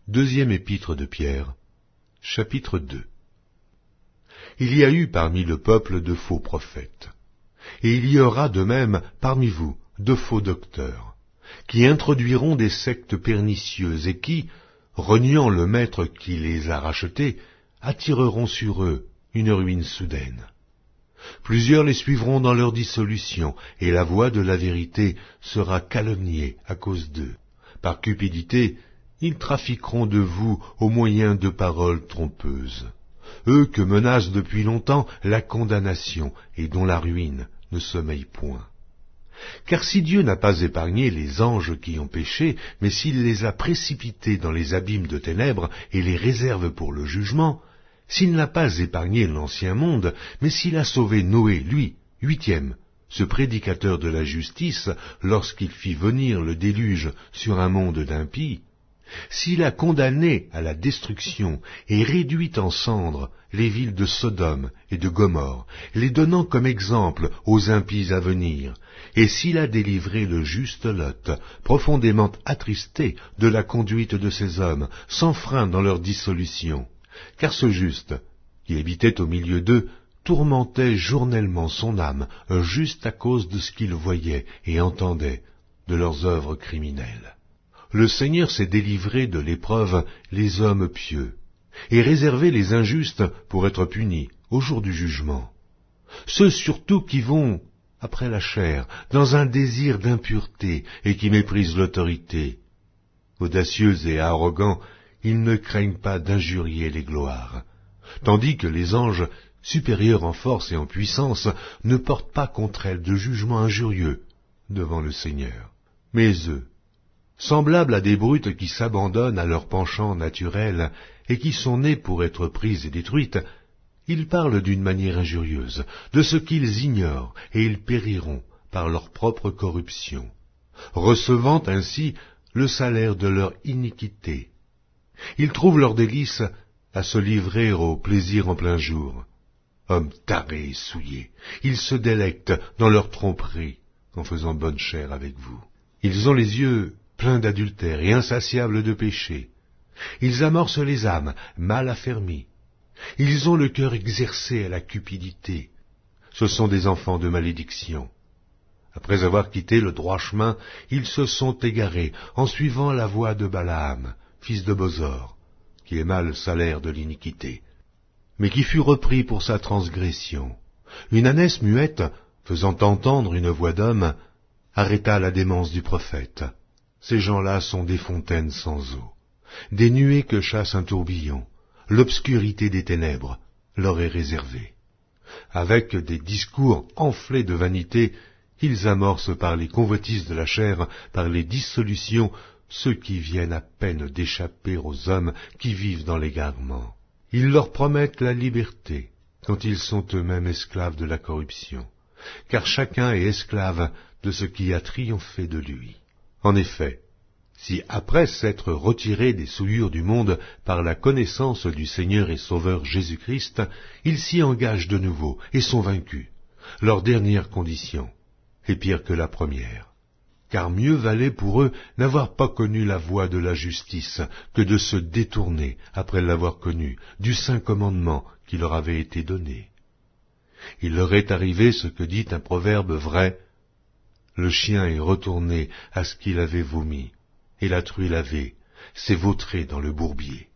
Deuxième épître de Pierre, chapitre 2. Il y a eu parmi le peuple de faux prophètes, et il y aura de même parmi vous de faux docteurs, qui introduiront des sectes pernicieuses et qui, reniant le maître qui les a rachetés, attireront sur eux une ruine soudaine. Plusieurs les suivront dans leur dissolution, et la voie de la vérité sera calomniée à cause d'eux. Par cupidité, ils trafiqueront de vous au moyen de paroles trompeuses. Eux que menace depuis longtemps la condamnation et dont la ruine ne sommeille point. Car si Dieu n'a pas épargné les anges qui ont péché, mais s'il les a précipités dans les abîmes de ténèbres et les réserve pour le jugement, s'il n'a pas épargné l'ancien monde, mais s'il a sauvé Noé, lui, huitième, ce prédicateur de la justice, lorsqu'il fit venir le déluge sur un monde d'impies, s'il a condamné à la destruction et réduit en cendres les villes de Sodome et de Gomorrhe, les donnant comme exemple aux impies à venir, et s'il a délivré le juste Lot, profondément attristé de la conduite de ces hommes, sans frein dans leur dissolution, car ce juste, qui habitait au milieu d'eux, tourmentait journellement son âme, juste à cause de ce qu'il voyait et entendait de leurs œuvres criminelles. Le Seigneur s'est délivré de l'épreuve les hommes pieux, et réservé les injustes pour être punis au jour du jugement. Ceux surtout qui vont, après la chair, dans un désir d'impureté et qui méprisent l'autorité. Audacieux et arrogants, ils ne craignent pas d'injurier les gloires, tandis que les anges, supérieurs en force et en puissance, ne portent pas contre elles de jugement injurieux devant le Seigneur. Mais eux, semblables à des brutes qui s'abandonnent à leur penchant naturel et qui sont nées pour être prises et détruites, ils parlent d'une manière injurieuse de ce qu'ils ignorent et ils périront par leur propre corruption, recevant ainsi le salaire de leur iniquité. Ils trouvent leur délice à se livrer au plaisir en plein jour. Hommes tarés et souillés, ils se délectent dans leur tromperie en faisant bonne chère avec vous. Ils ont les yeux pleins d'adultère et insatiables de péché. Ils amorcent les âmes mal affermies. Ils ont le cœur exercé à la cupidité. Ce sont des enfants de malédiction. Après avoir quitté le droit chemin, ils se sont égarés en suivant la voie de Balaam, fils de Bosor, qui aima le salaire de l'iniquité, mais qui fut repris pour sa transgression. Une ânesse muette, faisant entendre une voix d'homme, arrêta la démence du prophète. Ces gens-là sont des fontaines sans eau, des nuées que chasse un tourbillon. L'obscurité des ténèbres leur est réservée. Avec des discours enflés de vanité, ils amorcent par les convoitises de la chair, par les dissolutions, ceux qui viennent à peine d'échapper aux hommes qui vivent dans l'égarement. Ils leur promettent la liberté, quand ils sont eux-mêmes esclaves de la corruption, car chacun est esclave de ce qui a triomphé de lui. En effet, si après s'être retirés des souillures du monde par la connaissance du Seigneur et Sauveur Jésus-Christ, ils s'y engagent de nouveau et sont vaincus, leur dernière condition est pire que la première. Car mieux valait pour eux n'avoir pas connu la voie de la justice que de se détourner, après l'avoir connue, du saint commandement qui leur avait été donné. Il leur est arrivé ce que dit un proverbe vrai: le chien est retourné à ce qu'il avait vomi, et la truie lavée s'est vautrée dans le bourbier.